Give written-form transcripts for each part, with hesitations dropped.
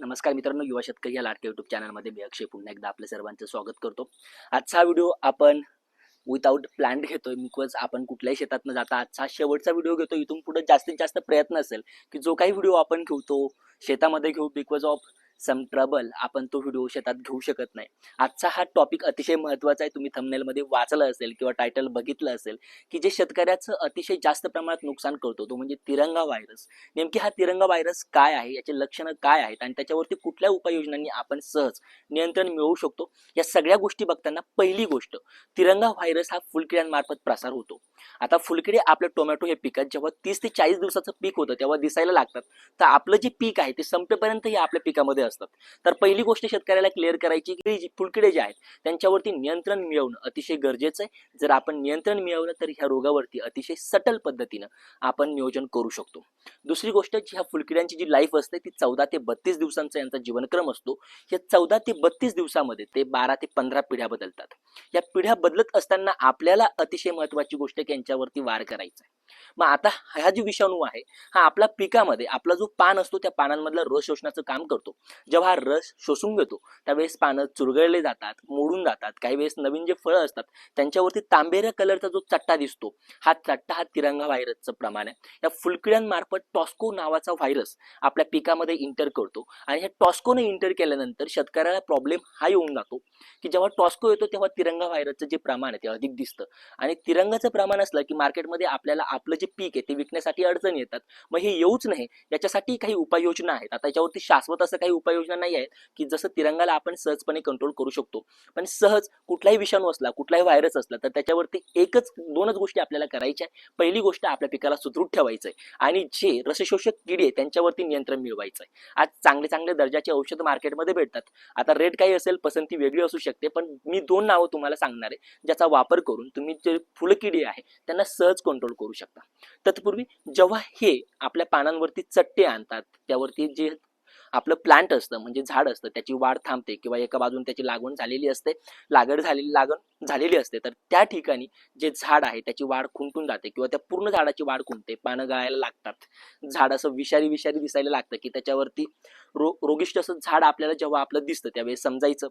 नमस्कार मित्रांनो, युवा शेतकरी या लाडक्या युट्यूब चॅनलमध्ये मी अक्षय पुन्हा एकदा आपल्या सर्वांचं स्वागत करतो. आजचा व्हिडिओ आपण विदाऊट प्लॅन घेतोय. बिकॉज आपण कुठल्याही शेतात न जाता आजचा शेवटचा व्हिडिओ घेतो. इथून पुढे जास्तीत जास्त प्रयत्न असेल की जो काही व्हिडिओ आपण घेतो शेतामध्ये घेऊ, बिकॉज ऑफ सम ट्रबल आपण तो व्हिडिओ शेतात घेऊ शकत नाही. आजचा हा टॉपिक अतिशय महत्त्वाचा आहे. तुम्ही थंबनेलमध्ये वाचलं असेल किंवा टायटल बघितलं असेल की जे शेतकऱ्याचं अतिशय जास्त प्रमाणात नुकसान करतो तो म्हणजे तिरंगा व्हायरस. नेमकी हा तिरंगा व्हायरस काय आहे, याची लक्षणं काय आहेत आणि त्याच्यावरती कुठल्या उपाययोजनांनी आपण सहज नियंत्रण मिळवू शकतो, या सगळ्या गोष्टी बघताना पहिली गोष्ट, तिरंगा व्हायरस हा फुलकिड्यांमार्फत प्रसार होतो. आता फुलकिडे आपले टोमॅटो हे पिकात जेव्हा 30 ते 40 दिवसाचं पीक होतं तेव्हा दिसायला लागतात. तर आपलं जे पीक आहे ते संपेपर्यंत हे आपल्या पिकामध्ये असतात. तर पहिली गोष्ट शेतकऱ्याला क्लिअर करायची की जी फुलकिडे जे आहेत त्यांच्यावरती नियंत्रण मिळवणं अतिशय गरजेचं आहे. जर आपण नियंत्रण मिळवलं तर ह्या रोगावरती अतिशय सटल पद्धतीनं आपण नियोजन करू शकतो. दुसरी गोष्ट, जी ह्या फुलकिड्यांची जी लाईफ असते ती 14 ते 32 दिवसांचा यांचा जीवनक्रम असतो. या 14 ते 32 दिवसामध्ये ते 12 ते 15 पिढ्या बदलतात. या पिढ्या बदलत असताना आपल्याला अतिशय महत्वाची गोष्ट की यांच्यावरती वार करायचा आहे. मग आता हा जो विषाणू आहे हा आपल्या पिकामध्ये आपला जो पान असतो त्या पानांमधलं रस शोषण्याचं काम करतो. जेव्हा हा रस शोषून घेतो त्यावेळेस पानं चुरगळले जातात, मोडून जातात. काही वेळेस नवीन जे फळं असतात त्यांच्यावरती तांबेऱ्या कलरचा जो चट्टा दिसतो हा चट्टा हा तिरंगा व्हायरसचं प्रमाण आहे. या फुलकिड्यांमार्फत टॉस्को नावाचा व्हायरस आपल्या पिकामध्ये इंटर करतो आणि ह्या टॉस्कोने इंटर केल्यानंतर शेतकऱ्याला प्रॉब्लेम हा येऊन जातो की जेव्हा टॉस्को येतो तेव्हा तिरंगा व्हायरसचं जे प्रमाण आहे ते अधिक दिसतं. आणि तिरंगाचं प्रमाण असलं की मार्केटमध्ये आपल्याला आपलं जे पीक आहे ते विकण्यासाठी अडचण येतात. मग हे येऊच नाही याच्यासाठी काही उपाययोजना आहेत. आता याच्यावरती शाश्वत असं काही उपाययोजना नाही आहेत की जसं तिरंगाला आपण सहजपणे कंट्रोल करू शकतो. पण सहज कुठलाही विषाणू असला, कुठलाही व्हायरस असला तर त्याच्यावरती दोनच गोष्टी आपल्याला करायच्या आहे. पहिली गोष्ट, आपल्या पिकाला सुदृढ ठेवायचं आहे आणि जे रसशोषक किडे त्यांच्यावरती नियंत्रण मिळवायचं आहे. आज चांगले चांगले दर्जाचे औषध मार्केटमध्ये भेटतात. आता रेट काही असेल, पसंती वेगळी असू शकते, पण मी 2 नावं तुम्हाला सांगणार आहे ज्याचा वापर करून तुम्ही जे फुलकिडे आहे त्यांना सहज कंट्रोल करू शकता. तत्पूर्वी जेव्हा हे आपल्या पानांवरती चट्टे आणतात त्यावरती जे आपलं प्लांट असतं म्हणजे झाड असतं त्याची वाढ थांबते किंवा एका बाजून त्याची लागवड झालेली असते, लागण झालेली असते, तर त्या ठिकाणी जे झाड आहे त्याची वाढ खुंटून जाते किंवा त्या पूर्ण झाडाची वाढ खुंटते, पानं गळायला लागतात, झाड असं विषारी विषारी दिसायला लागतं की त्याच्यावरती रोगिष्ट असं झाड आपल्याला जेव्हा आपलं दिसतं त्यावेळेस समजायचं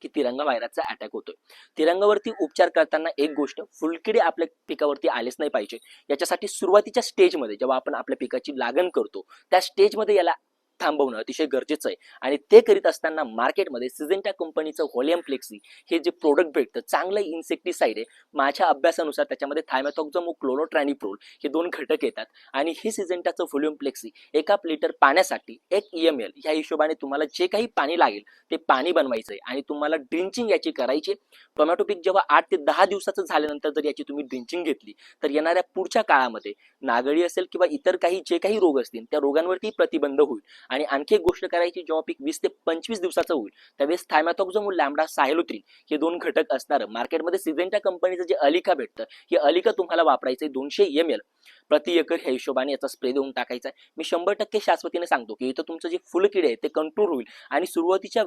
की तिरंगा व्हायरसचा अटॅक होतोय. तिरंगावरती उपचार करताना एक गोष्ट, फुलकिडे आपल्या पिकावरती आलेच नाही पाहिजे. याच्यासाठी सुरुवातीच्या स्टेजमध्ये जेव्हा आपण आपल्या पिकाची लागण करतो त्या स्टेजमध्ये याला थांबवणं अतिशय गरजेचं आहे. आणि ते करीत असताना मार्केटमध्ये सिजेंटा कंपनीचं व्हॉलियम फ्लेक्सी हे जे प्रोडक्ट भेटतं चांगलं इन्सेक्टिसाइड आहे. माझ्या अभ्यासानुसार त्याच्यामध्ये थायमॅथॉक्झम व क्लोरोट्रॅनिप्रोल हे 2 घटक येतात आणि हे सिजेंटाचं व्हॉलियम फ्लेक्सी 1 लिटर पाण्यासाठी 1 ml ह्या हिशोबाने तुम्हाला जे काही पाणी लागेल ते पाणी बनवायचं आहे आणि तुम्हाला ड्रिंचिंग याची करायची. टोमॅटो पीक जेव्हा 8 ते 10 दिवसाचं झाल्यानंतर जर याची तुम्ही ड्रिंचिंग घेतली तर येणाऱ्या पुढच्या काळामध्ये नागळी असेल किंवा इतर काही जे काही रोग असतील त्या रोगांवरती प्रतिबंध होईल. आणि आणखी एक गोष्ट करायची, जेव्हा पीक 20 ते 25 दिवसाचं होईल त्यावेळेस थायमॅथॉक्झम व लॅम्बडा सायलोथ्रिन हे 2 घटक असणारं मार्केटमध्ये सिजेंटा कंपनीचं जे अलिका भेटतं हे अलिका तुम्हाला वापरायचं 200 ml प्रति एकर ह्या हिशोबाने याचा स्प्रे देऊन टाकायचा आहे. मी 100% शाश्वतीने सांगतो की इथं तुमचं जे फुलकिडे आहे ते कंट्रोल होईल आणि सुरुवातीच्या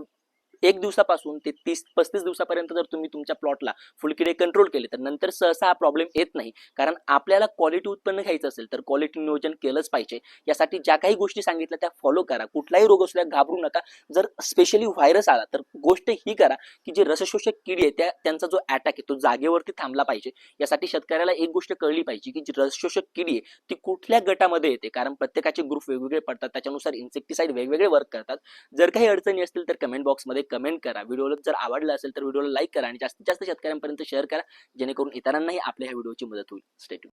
1 दिवसापासून ते 30-35 दिवसापर्यंत जर तुम्ही तुमच्या प्लॉटला फुलकिडे कंट्रोल केले तर नंतर सहसा हा प्रॉब्लेम येत नाही. कारण आपल्याला क्वालिटी उत्पन्न घ्यायचं असेल तर क्वालिटी नियोजन केलंच पाहिजे. यासाठी ज्या काही गोष्टी सांगितल्या त्या फॉलो करा. कुठलाही रोग असल्या घाबरू नका. जर स्पेशली व्हायरस आला तर गोष्ट ही करा की जे रसशोषक किडी आहे त्यांचा जो अटॅक आहे तो जागेवरती थांबला पाहिजे. यासाठी शेतकऱ्याला एक गोष्ट कळली पाहिजे की जी रसशोषक किडी आहे ती कुठल्या गटामध्ये येते, कारण प्रत्येकाचे ग्रुप वेगवेगळे पडतात, त्याच्यानुसार इन्सेक्टिसाइड वेगवेगळे वर्क करतात. जर काही अडचणी असतील तर कमेंट बॉक्समध्ये कमेंट करा. व्हिडिओला जर आवडला असेल तर व्हिडिओला लाईक करा आणि जास्तीत जास्त शेतकऱ्यांपर्यंत शेअर करा जेणेकरून इतरांनाही आपल्या ह्या व्हिडिओची मदत होईल. Stay tune.